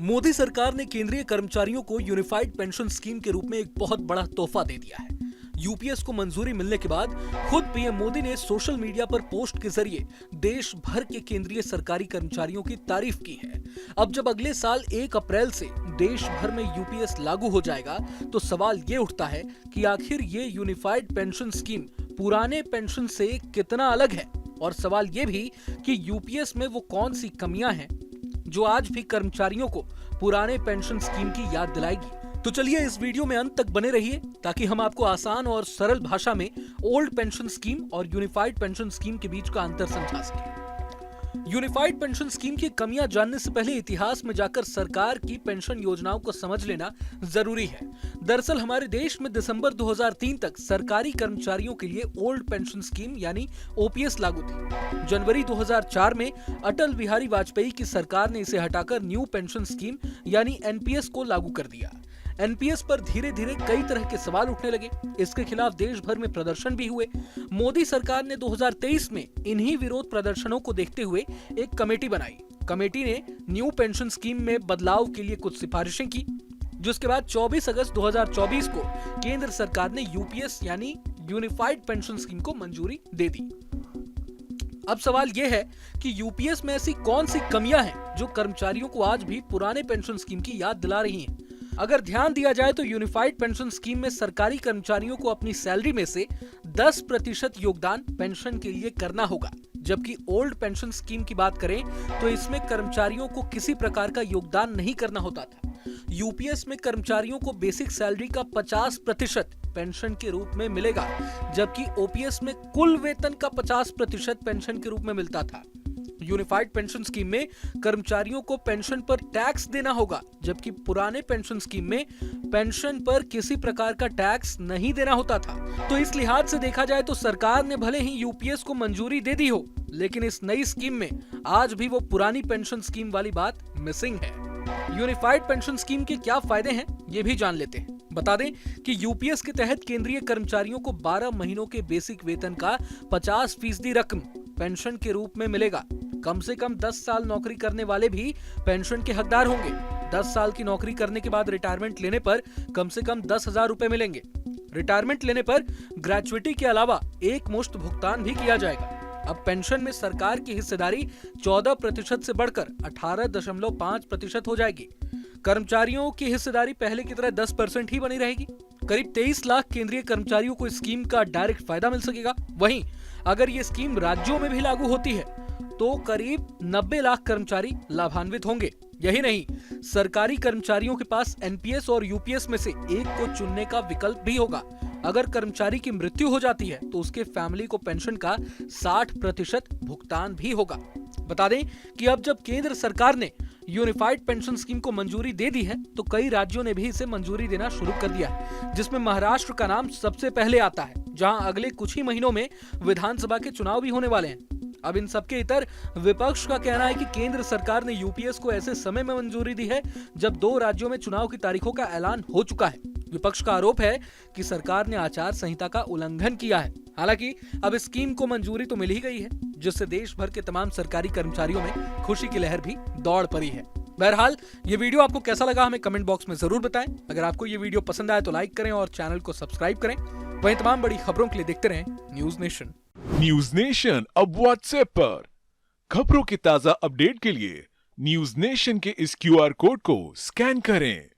मोदी सरकार ने केंद्रीय कर्मचारियों को यूनिफाइड पेंशन स्कीम के रूप में एक बहुत बड़ा तोहफा दे दिया है। यूपीएस को मंजूरी मिलने के बाद खुद पीएम मोदी ने सोशल मीडिया पर पोस्ट के जरिए देश भर के केंद्रीय सरकारी कर्मचारियों की तारीफ की है। अब जब अगले साल 1 अप्रैल से देश भर में यूपीएस लागू हो जाएगा तो सवाल ये उठता है कि आखिर ये यूनिफाइड पेंशन स्कीम पुराने पेंशन से कितना अलग है, और सवाल ये भी कि यूपीएस में वो कौन सी कमियां हैं जो आज भी कर्मचारियों को पुराने पेंशन स्कीम की याद दिलाएगी। तो चलिए इस वीडियो में अंत तक बने रहिए ताकि हम आपको आसान और सरल भाषा में ओल्ड पेंशन स्कीम और यूनिफाइड पेंशन स्कीम के बीच का अंतर समझा सकें। यूनिफाइड पेंशन स्कीम की कमियां जानने से पहले इतिहास में जाकर सरकार की पेंशन योजनाओं को समझ लेना जरूरी है। दरअसल हमारे देश में दिसंबर 2003 तक सरकारी कर्मचारियों के लिए ओल्ड पेंशन स्कीम यानी ओपीएस लागू थी। जनवरी 2004 में अटल बिहारी वाजपेयी की सरकार ने इसे हटाकर न्यू पेंशन स्कीम यानी एनपीएस को लागू कर दिया। एनपीएस पर धीरे धीरे कई तरह के सवाल उठने लगे। इसके खिलाफ देश भर में प्रदर्शन भी हुए। मोदी सरकार ने 2023 में इन्हीं विरोध प्रदर्शनों को देखते हुए एक कमेटी बनाई। कमेटी ने न्यू पेंशन स्कीम में बदलाव के लिए कुछ सिफारिशें की, जिसके बाद 24 अगस्त 2024 को केंद्र सरकार ने यूपीएस यानी यूनिफाइड पेंशन स्कीम को मंजूरी दे दी। अब सवाल यह है कि यूपीएस में ऐसी कौन सी कमियां हैं जो कर्मचारियों को आज भी पुराने पेंशन स्कीम की याद दिला रही हैं। अगर ध्यान दिया जाए तो यूनिफाइड पेंशन स्कीम में सरकारी कर्मचारियों को अपनी सैलरी में से 10% योगदान पेंशन के लिए करना होगा, जबकि ओल्ड पेंशन स्कीम की बात करें तो इसमें कर्मचारियों को किसी प्रकार का योगदान नहीं करना होता था। यूपीएस में कर्मचारियों को बेसिक सैलरी का 50% पेंशन के रूप में मिलेगा, जबकि ओपीएस में कुल वेतन का 50% पेंशन के रूप में मिलता था। यूनिफाइड पेंशन स्कीम में कर्मचारियों को पेंशन पर टैक्स देना होगा, जबकि पुराने पेंशन स्कीम में पेंशन पर किसी प्रकार का टैक्स नहीं देना होता था। तो इस लिहाज से देखा जाए तो सरकार ने भले ही यूपीएस को मंजूरी दे दी हो, लेकिन इस नई स्कीम में आज भी वो पुरानी पेंशन स्कीम वाली बात मिसिंग है। यूनिफाइड पेंशन स्कीम के क्या फायदे हैं ये भी जान लेते हैं। बता दें कि यूपीएस के तहत केंद्रीय कर्मचारियों को 12 महीनों के बेसिक वेतन का 50% रकम पेंशन के रूप में मिलेगा। कम से कम 10 साल नौकरी करने वाले भी पेंशन के हकदार होंगे। 10 साल की नौकरी करने के बाद रिटायरमेंट लेने पर कम से कम 10,000 रुपए मिलेंगे। रिटायरमेंट लेने पर ग्रेचुइटी के अलावा एक मुश्त भुगतान भी किया जाएगा। अब पेंशन में सरकार की हिस्सेदारी 14% से बढ़कर 18.5% हो जाएगी। कर्मचारियों की हिस्सेदारी पहले की तरह 10% ही बनी रहेगी। करीब 23 लाख केंद्रीय कर्मचारियों को इस स्कीम का डायरेक्ट फायदा मिल सकेगा। वहीं अगर ये स्कीम राज्यों में भी लागू होती है तो करीब 90 लाख कर्मचारी लाभान्वित होंगे। यही नहीं, सरकारी कर्मचारियों के पास एनपीएस और यूपीएस में से एक को चुनने का विकल्प भी होगा। अगर कर्मचारी की मृत्यु हो जाती है तो उसके फैमिली को पेंशन का 60% भुगतान भी होगा। बता दें कि अब जब केंद्र सरकार ने यूनिफाइड पेंशन स्कीम को मंजूरी दे दी है तो कई राज्यों ने भी इसे मंजूरी देना शुरू कर दिया है, जिसमें महाराष्ट्र का नाम सबसे पहले आता है, जहां अगले कुछ ही महीनों में विधानसभा के चुनाव भी होने वाले हैं। अब इन सबके इतर विपक्ष का कहना है कि केंद्र सरकार ने यूपीएस को ऐसे समय में मंजूरी दी है जब 2 राज्यों में चुनाव की तारीखों का ऐलान हो चुका है। विपक्ष का आरोप है कि सरकार ने आचार संहिता का उल्लंघन किया है। हालांकि अब इस स्कीम को मंजूरी तो मिल ही गई है, जिससे देश भर के तमाम सरकारी कर्मचारियों में खुशी की लहर भी दौड़ पड़ी है। बहरहाल ये वीडियो आपको कैसा लगा हमें कमेंट बॉक्स में जरूर बताएं। अगर आपको ये वीडियो पसंद आए तो लाइक करें और चैनल को सब्सक्राइब करें। वहीं तमाम बड़ी खबरों के लिए देखते रहें न्यूज नेशन। न्यूज नेशन अब व्हाट्सएप पर खबरों के ताजा अपडेट के लिए न्यूज नेशन के इस क्यूआर कोड को स्कैन करें।